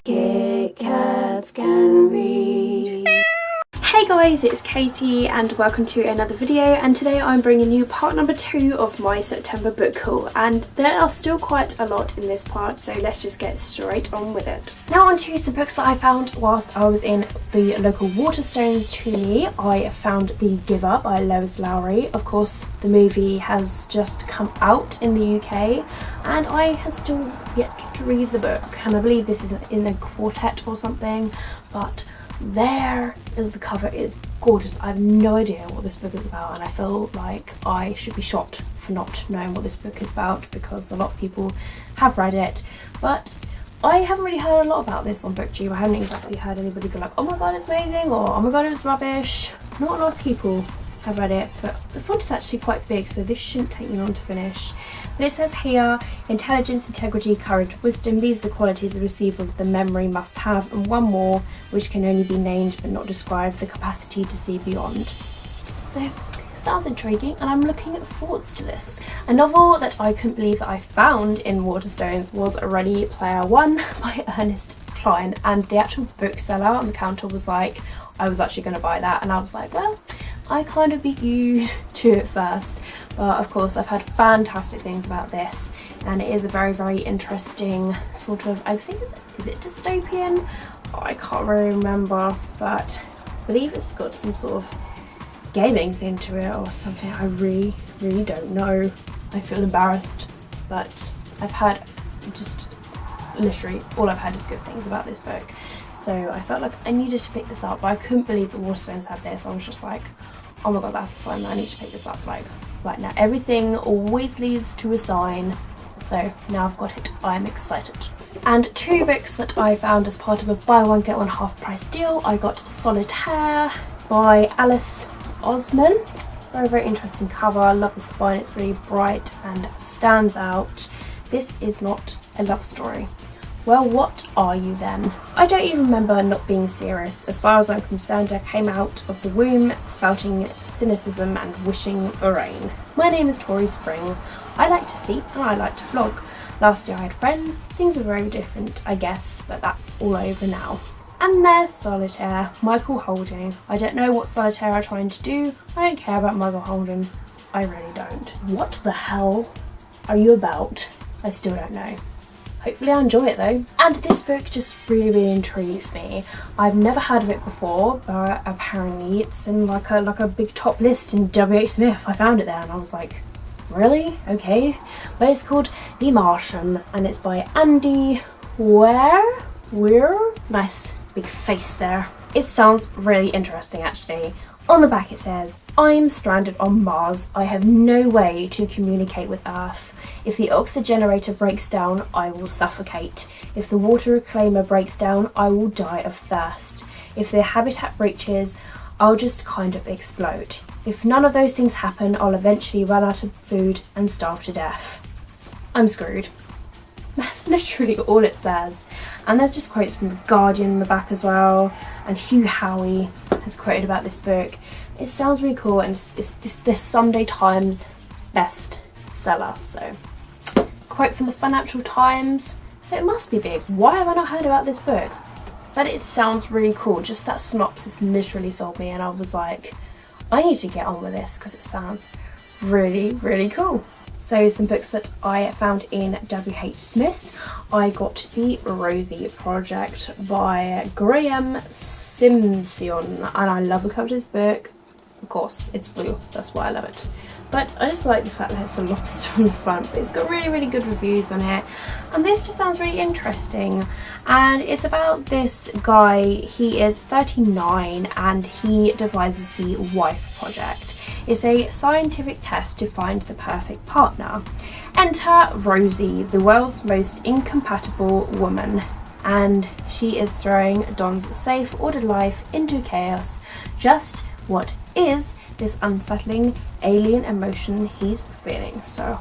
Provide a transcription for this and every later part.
Kit Kats can read. Hey guys, it's Katie and welcome to another video, and today I'm bringing you part number 2 of my September book haul, and there are still quite a lot in this part, so let's just get straight on with it. Now on to some books that I found whilst I was in the local Waterstones to me. I found The Giver by Lois Lowry. Of course the movie has just come out in the UK and I have still yet to read the book, and I believe this is in a quartet or something, but there is the cover. Is gorgeous. I have no idea what this book is about, and I feel like I should be shot for not knowing what this book is about because a lot of people have read it, but I haven't really heard a lot about this on BookTube. I haven't exactly heard anybody go like, oh my god it's amazing, or oh my god it was rubbish. Not a lot of people have read it, but the font is actually quite big, so this shouldn't take me long to finish. But it says here, intelligence, integrity, courage, wisdom, these are the qualities a receiver of the memory must have, and one more, which can only be named but not described, the capacity to see beyond. So, sounds intriguing, and I'm looking forward to this. A novel that I couldn't believe that I found in Waterstones was Ready Player One by Ernest Cline, and the actual bookseller on the counter was like, I was actually going to buy that, and I was like, well, I kind of beat you to it first. But of course I've heard fantastic things about this, and it is a very, very interesting sort of, I think, is it dystopian? Oh, I can't really remember, but I believe it's got some sort of gaming thing to it or something. I really don't know. I feel embarrassed, but I've heard just literally all I've heard is good things about this book, so I felt like I needed to pick this up. But I couldn't believe that Waterstones had this. I was just like, oh my god, that's a sign that I need to pick this up like right now. Everything always leads to a sign, so now I've got it, I'm excited. And 2 books that I found as part of a buy one get one half price deal. I got Solitaire by Alice Osman. Very interesting cover. I love the spine, it's really bright and stands out. This is not a love story. Well, what are you then? I don't even remember not being serious. As far as I'm concerned, I came out of the womb spouting cynicism and wishing for rain. My name is Tori Spring. I like to sleep and I like to vlog. Last year I had friends. Things were very different, I guess, but that's all over now. And there's Solitaire, Michael Holding. I don't know what Solitaire are trying to do. I don't care about Michael Holding. I really don't. What the hell are you about? I still don't know. Hopefully I enjoy it though. And this book just really intrigues me. I've never heard of it before, but apparently it's in like a big top list in W.H. Smith. I found it there and I was like, really? Okay. But it's called The Martian, and it's by Andy Weir. Nice big face there. It sounds really interesting actually. On the back it says, I'm stranded on Mars. I have no way to communicate with Earth. If the oxygenator breaks down, I will suffocate. If the water reclaimer breaks down, I will die of thirst. If the habitat breaches, I'll just kind of explode. If none of those things happen, I'll eventually run out of food and starve to death. I'm screwed. That's literally all it says. And there's just quotes from The Guardian in the back as well, and Hugh Howey has quoted about this book. It sounds really cool, and it's the Sunday Times best seller. So, quote from the Financial Times, so it must be big. Why have I not heard about this book? But it sounds really cool. Just that synopsis literally sold me, and I was like, I need to get on with this because it sounds really cool. So some books that I found in W.H. Smith. I got The Rosie Project by Graham Simpson, and I love the cover of this book. Of course, it's blue, that's why I love it. But I just like the fact that there's a lobster on the front, but it's got really good reviews on it. And this just sounds really interesting. And it's about this guy. He is 39 and he devises the Wife Project. It's a scientific test to find the perfect partner. Enter Rosie, the world's most incompatible woman, and she is throwing Don's safe, ordered life into chaos. Just what is this unsettling alien emotion he's feeling? So,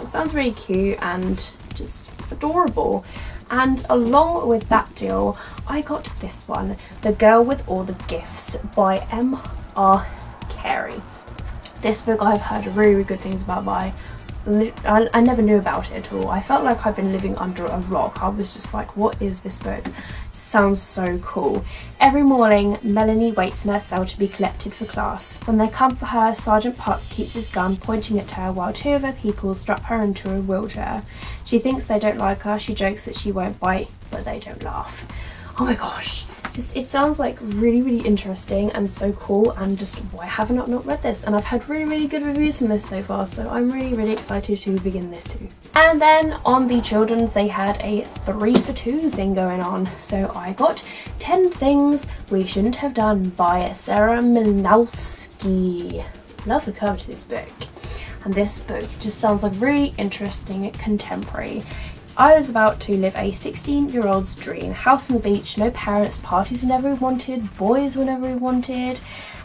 it sounds really cute and just adorable. And along with that deal, I got this one, The Girl with All the Gifts by M.R. Carey. This book I've heard really good things about, but I I never knew about it at all. I felt like I've been living under a rock. I was just like, what is this book? It sounds so cool. Every morning, Melanie waits in her cell to be collected for class. When they come for her, Sergeant Potts keeps his gun pointing at her while two of her people strap her into a wheelchair. She thinks they don't like her. She jokes that she won't bite, but they don't laugh. Oh my gosh. It sounds like really interesting and so cool, and just why haven't I not read this? And I've had really good reviews from this so far, so I'm really excited to begin this too. And then on the children's, they had a 3 for 2 thing going on. So I got 10 Things We Shouldn't Have Done by Sarah Milowski. Love the cover to this book. And this book just sounds like really interesting contemporary. I was about to live a 16-year-old's dream. House on the beach, no parents, parties whenever we wanted, boys whenever we wanted.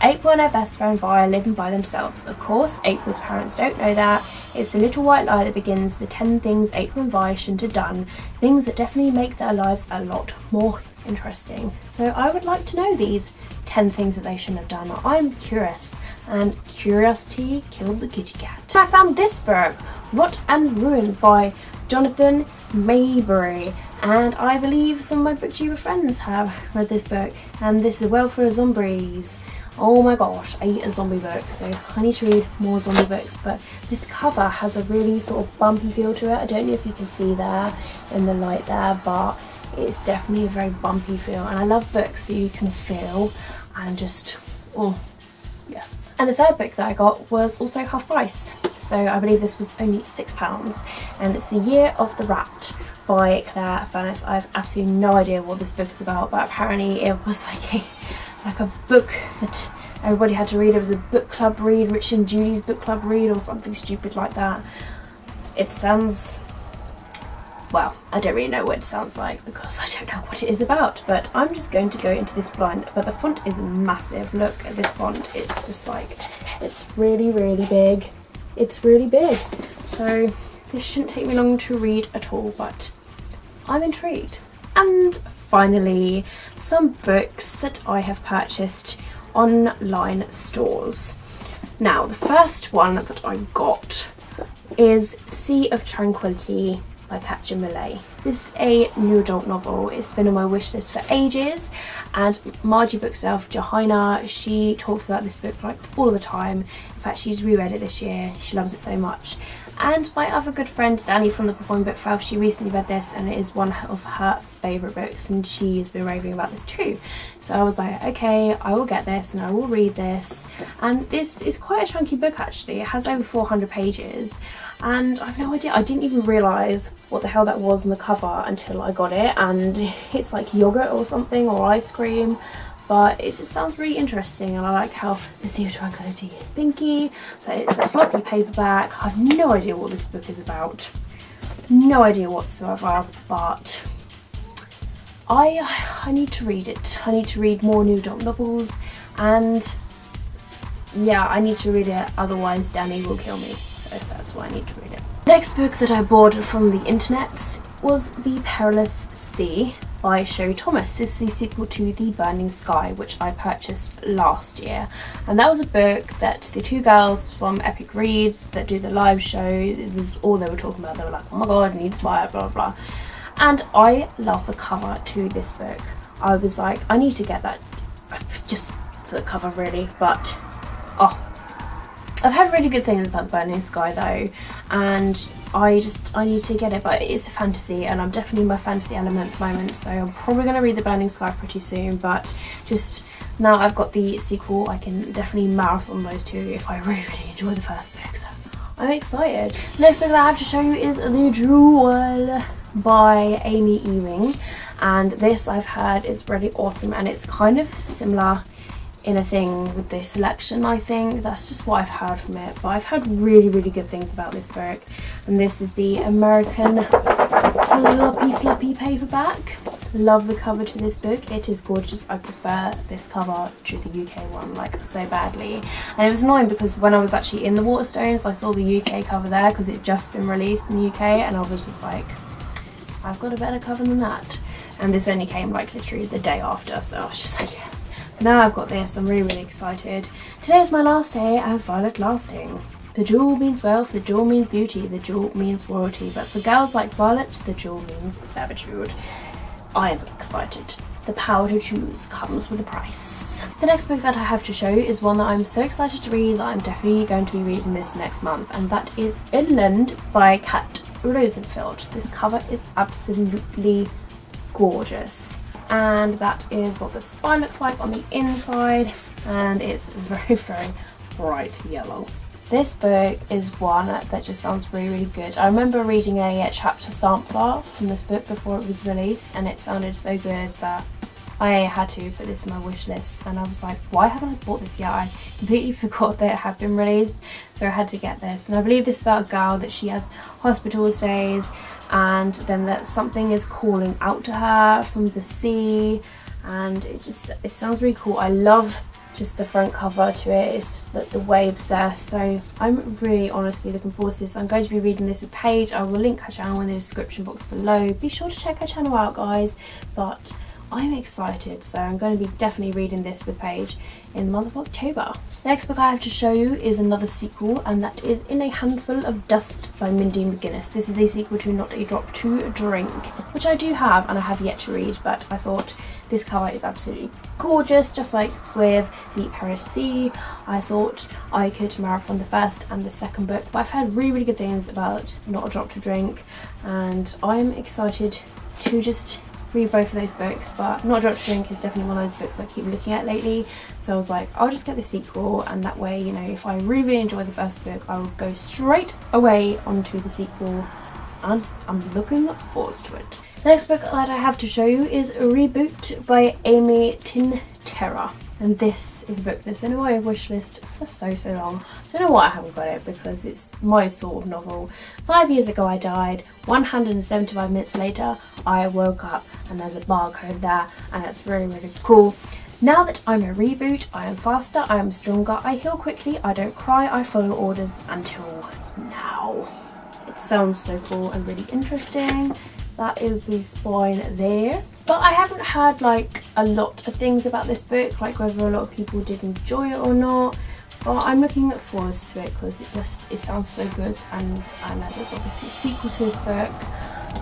April and her best friend Vi living by themselves. Of course, April's parents don't know that. It's a little white lie that begins the 10 things April and Vi shouldn't have done. Things that definitely make their lives a lot more interesting. So I would like to know these 10 things that they shouldn't have done. I'm curious, and curiosity killed the kitty cat. I found this book, Rot and Ruin by Jonathan Maybury, and I believe some of my booktuber friends have read this book, and this is well for zombies. Oh my gosh, I eat a zombie book, so I need to read more zombie books. But this cover has a really sort of bumpy feel to it. I don't know if you can see there in the light there, but it's definitely a very bumpy feel, and I love books that you can feel and just, oh yes. And the third book that I got was also half price. So I believe this was only £6, and it's The Year of the Rat by Claire Furness. I have absolutely no idea what this book is about, but apparently it was like a book that everybody had to read. It was a book club read, Rich and Judy's book club read, or something stupid like that. It sounds, well, I don't really know what it sounds like because I don't know what it is about, but I'm just going to go into this blind. But the font is massive. Look at this font. It's just like, it's really big. It's really big, so this shouldn't take me long to read at all, but I'm intrigued. And finally, some books that I have purchased online stores. Now, the first one that I got is Sea of Tranquility by Katja Millay. This is a new adult novel. It's been on my wish list for ages, and Margie Bookshelf, Johanna, she talks about this book like all the time. In fact, she's reread it this year. She loves it so much. And my other good friend Danny from the Performing Book Fail, she recently read this, and it is one of her favourite books, and she has been raving about this too. So I was like, okay, I will get this and I will read this. And this is quite a chunky book actually. It has over 400 pages, and I have no idea. I didn't even realise what the hell that was on the cover until I got it, and it's like yogurt or something, or ice cream. But it just sounds really interesting, and I like how the Sea of Tranquility is pinky, so it's a floppy paperback. I have no idea what this book is about, no idea whatsoever, but I need to read it. I need to read more new adult novels, and yeah, I need to read it, otherwise Danny will kill me, so that's why I need to read it. Next book that I bought from the internet was The Perilous Sea by Sherry Thomas. This is the sequel to The Burning Sky, which I purchased last year, and that was a book that the two girls from Epic Reads that do the live show, it was all they were talking about. They were like, oh my god, I need to buy it, blah blah blah. And I love the cover to this book. I was like, I need to get that just for the cover really, but oh, I've heard really good things about The Burning Sky though, and I need to get it. But it is a fantasy, and I'm definitely in my fantasy element at the moment, so I'm probably going to read The Burning Sky pretty soon. But just now I've got the sequel, I can definitely marathon those two if I really enjoy the first book, so I'm excited. The next book that I have to show you is The Jewel by Amy Ewing, and this I've heard is really awesome, and it's kind of similar in a thing with the selection. I think that's just what I've heard from it, but I've heard really good things about this book. And this is the American floppy paperback. Love the cover to this book. It is gorgeous. I prefer this cover to the UK one like so badly, and it was annoying because when I was actually in the Waterstones I saw the UK cover there because it just been released in the UK, and I was just like, I've got a better cover than that. And this only came like literally the day after, so I was just like, yes. Now I've got this, I'm really excited. Today is my last day as Violet Lasting. The jewel means wealth, the jewel means beauty, the jewel means royalty, but for girls like Violet, the jewel means servitude. I am excited. The power to choose comes with a price. The next book that I have to show is one that I'm so excited to read that I'm definitely going to be reading this next month, and that is Inland by Kat Rosenfeld. This cover is absolutely gorgeous, and that is what the spine looks like on the inside, and it's very, very bright yellow. This book is one that just sounds really, really good. I remember reading a chapter sampler from this book before it was released, and it sounded so good that I had to put this in my wish list, and I was like, why haven't I bought this yet? I completely forgot that it had been released, so I had to get this. And I believe this is about a girl that she has hospital stays, and then that something is calling out to her from the sea, and it sounds really cool. I love just the front cover to it. It's just that the waves there, so I'm really honestly looking forward to this. I'm going to be reading this with Paige. I will link her channel in the description box below. Be sure to check her channel out, guys. But I'm excited, so I'm going to be definitely reading this with Paige in the month of October. The next book I have to show you is another sequel, and that is In a Handful of Dust by Mindy McGuinness. This is a sequel to Not a Drop to Drink, which I do have and I have yet to read, but I thought this cover is absolutely gorgeous, just like with the Paris Sea. I thought I could marathon the first and the second book, but I've heard really, really good things about Not a Drop to Drink, and I'm excited to just read both of those books. But Not a Drop to Drink is definitely one of those books I keep looking at lately, so I was like, I'll just get the sequel, and that way, you know, if I really, really enjoy the first book, I will go straight away onto the sequel, and I'm looking forward to it. The next book that I have to show you is Reboot by Amy Tintera, and this is a book that's been on my wish list for so long. I don't know why I haven't got it, because it's my sort of novel. 5 years ago I died, 175 minutes later I woke up, and there's a barcode there, and it's really, really cool. Now that I'm a reboot, I am faster, I am stronger, I heal quickly, I don't cry, I follow orders until now. It sounds so cool and really interesting. That is the spine there. But I haven't heard like a lot of things about this book, like whether a lot of people did enjoy it or not. But I'm looking forward to it because it sounds so good, and I know there's obviously a sequel to this book,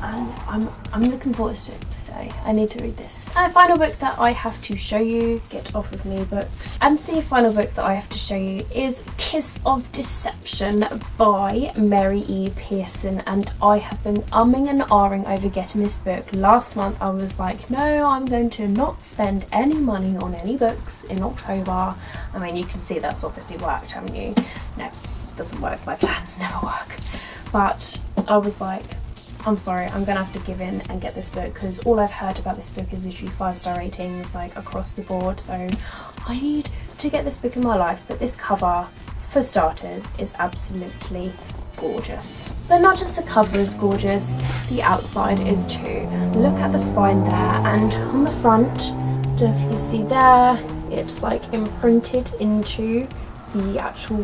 and I'm looking forward to it, to say. I need to read this. And the final book that I have to show you, get off of me books, and the final book that I have to show you is Kiss of Deception by Mary E. Pearson, and I have been umming and ahhing over getting this book. Last month I was like, no, I'm going to not spend any money on any books in October. I mean, you can see that's obviously worked, haven't you? No, it doesn't work. My plans never work. But I was like, I'm sorry, I'm gonna have to give in and get this book, because all I've heard about this book is literally 5-star ratings like across the board, so I need to get this book in my life. But this cover, for starters, is absolutely gorgeous. But not just the cover is gorgeous, the outside is too. Look at the spine there, and on the front, I don't know if you see there, it's like imprinted into the actual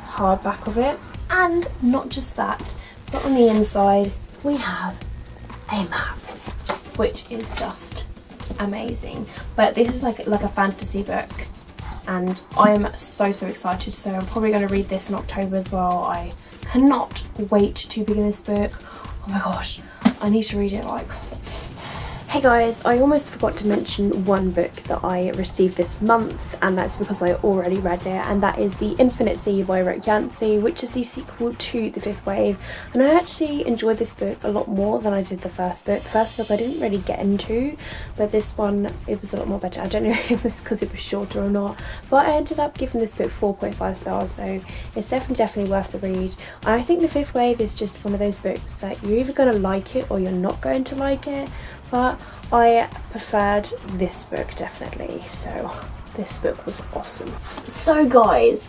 hardback of it. And not just that, but on the inside we have a map, which is just amazing. But this is like a fantasy book, and I am so excited, so I'm probably going to read this in October as well. I cannot wait to begin this book. Oh my gosh, I need to read it like... Hey guys, I almost forgot to mention one book that I received this month, and that's because I already read it, and that is The Infinite Sea by Rick Yancey, which is the sequel to The Fifth Wave. And I actually enjoyed this book a lot more than I did the first book. The first book I didn't really get into, but this one, it was a lot more better. I don't know if it was because it was shorter or not, but I ended up giving this book 4.5 stars, so it's definitely worth the read. And I think The Fifth Wave is just one of those books that you're either going to like it or you're not going to like it. But I preferred this book definitely, so this book was awesome. So guys,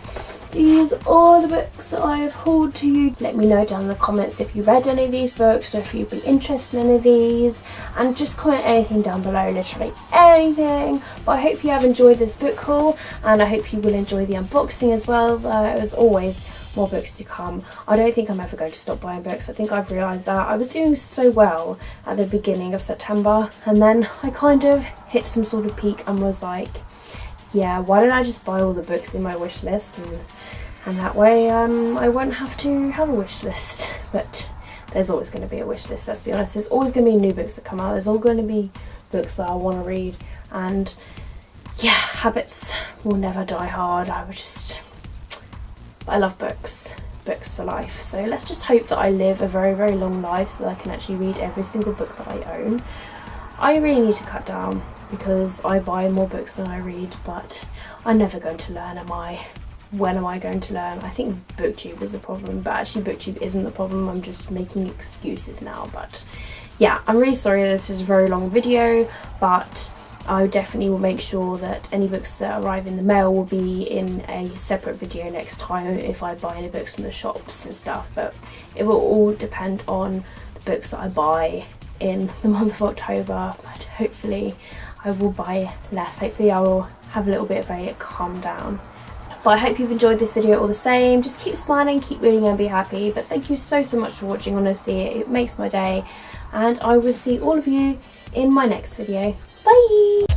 these are the books that I have hauled to you. Let me know down in the comments if you read any of these books, or if you'd be interested in any of these, and just comment anything down below, literally anything. But I hope you have enjoyed this book haul, and I hope you will enjoy the unboxing as well. As always, more books to come. I don't think I'm ever going to stop buying books. I think I've realised that I was doing so well at the beginning of September, and then I kind of hit some sort of peak and was like, yeah, why don't I just buy all the books in my wish list and that way I won't have to have a wish list. But there's always going to be a wish list, let's be honest. There's always going to be new books that come out. There's all going to be books that I want to read, and yeah, habits will never die hard. I love books for life. So let's just hope that I live a very, very long life so that I can actually read every single book that I own. I really need to cut down because I buy more books than I read, but I'm never going to learn, am I? When am I going to learn? I think BookTube is the problem, but actually BookTube isn't the problem. I'm just making excuses now. But yeah, I'm really sorry this is a very long video, but I definitely will make sure that any books that arrive in the mail will be in a separate video next time if I buy any books from the shops and stuff. But it will all depend on the books that I buy in the month of October, but hopefully I will buy less. Hopefully I will have a little bit of a calm down. But I hope you've enjoyed this video all the same. Just keep smiling, keep reading and be happy. But thank you so much for watching, honestly, it makes my day, and I will see all of you in my next video. Bye!